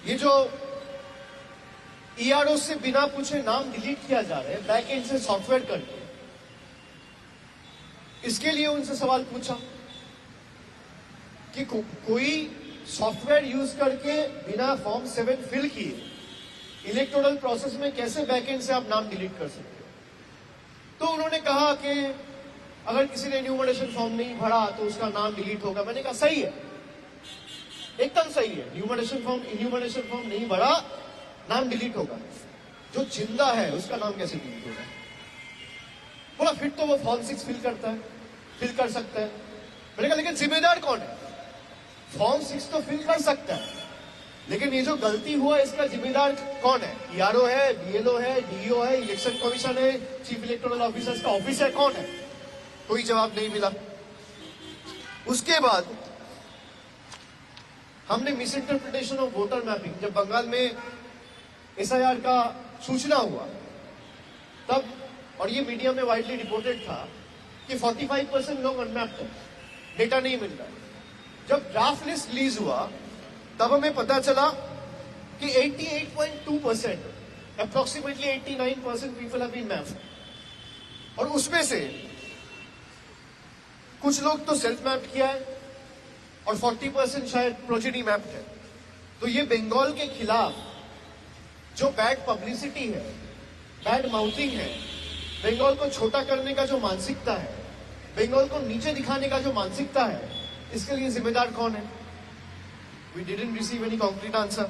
ये जो ईआरओ से बिना पूछे नाम डिलीट किया जा रहा है बैक एंड से सॉफ्टवेयर करके, इसके लिए उनसे सवाल पूछा कि कोई सॉफ्टवेयर यूज करके बिना फॉर्म 7 फिल किए इलेक्टोरल प्रोसेस में कैसे बैकएंड से आप नाम डिलीट कर सकते हो। तो उन्होंने कहा कि अगर किसी ने न्यूमरेशन फॉर्म नहीं भरा तो उसका नाम डिलीट होगा। मैंने कहा सही है, एकदम सही है, न्यूमरेशन फॉर्म नहीं भरा, नाम डिलीट होगा। जो जिंदा है उसका नाम कैसे डिलीट होगा? बोला फिर तो वो फॉर्म 6 फिल कर सकता है। मैंने कहा लेकिन जिम्मेदार कौन है? फॉर्म 6 तो फिल कर सकता है, लेकिन ये जो गलती हुआ इसका जिम्मेदार कौन है? ईआरओ है, बीएलओ है, डीईओ है, इलेक्शन कमीशन है, चीफ इलेक्टोरल ऑफिसर का ऑफिस है, कौन है? कोई जवाब नहीं मिला। उसके बाद हमने miss interpretation of voter mapping, जब बंगाल में एसआईआर का सूचना हुआ तब, और ये मीडिया में वाइडली रिपोर्टेड था कि 45% लोग अनमैप्ड है, डेटा नहीं मिल रहा है। जब ड्राफ्ट लिस्ट रिलीज हुआ तब हमें पता चला कि 88.2%, approximately 89% people have been mapped, और उसमें से कुछ लोग तो सेल्फ मैप्ड किया है और 40% शायद प्रोजेनी मैप्ड है। तो ये बंगाल के खिलाफ जो बैड पब्लिसिटी है, बैड माउथिंग है, बंगाल को छोटा करने का जो मानसिकता है, बंगाल को नीचे दिखाने का जो मानसिकता है, इसके लिए जिम्मेदार कौन है? We didn't receive any concrete answer.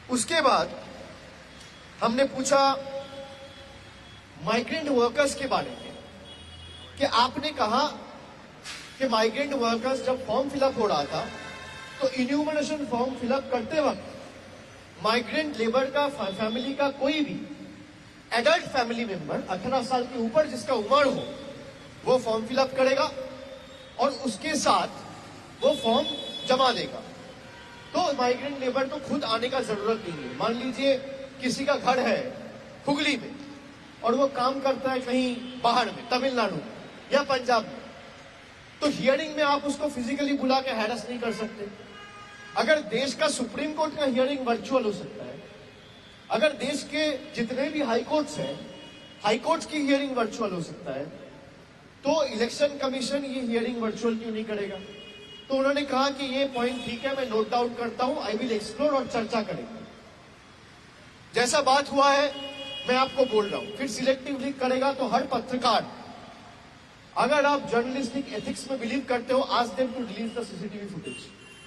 उसके बाद हमने पूछा माइग्रेंट वर्कर्स के बारे में कि आपने कहा कि माइग्रेंट वर्कर्स जब फॉर्म फिलअप हो रहा था तो इन्यूमरेशन फॉर्म फिलअप करते वक्त माइग्रेंट लेबर का फैमिली का कोई भी एडल्ट फैमिली मेंबर 18 साल के ऊपर जिसका उम्र हो वो फॉर्म फिलअप करेगा और उसके साथ वो फॉर्म जमा देगा। तो माइग्रेंट लेबर को खुद आने का जरूरत नहीं है। मान लीजिए किसी का घर है हुगली में और वो काम करता है कहीं बाहर में, तमिलनाडु में या पंजाब में, तो हियरिंग में आप उसको फिजिकली बुला के हैरेस नहीं कर सकते। अगर देश का सुप्रीम कोर्ट का हियरिंग वर्चुअल हो सकता है, अगर देश के जितने भी हाई कोर्ट्स हैं, हाई कोर्ट्स की हियरिंग वर्चुअल हो सकता है, तो इलेक्शन कमीशन ये हियरिंग वर्चुअल क्यों नहीं करेगा? तो उन्होंने कहा कि ये पॉइंट ठीक है, मैं नोट डाउन करता हूं, आई विल एक्सप्लोर, और चर्चा करेंगे। जैसा बात हुआ है मैं आपको बोल रहा हूं, फिर सिलेक्टिवली करेगा तो हर पत्रकार, अगर आप जर्नलिस्टिक एथिक्स में बिलीव करते हो, ask them to release the CCTV footage.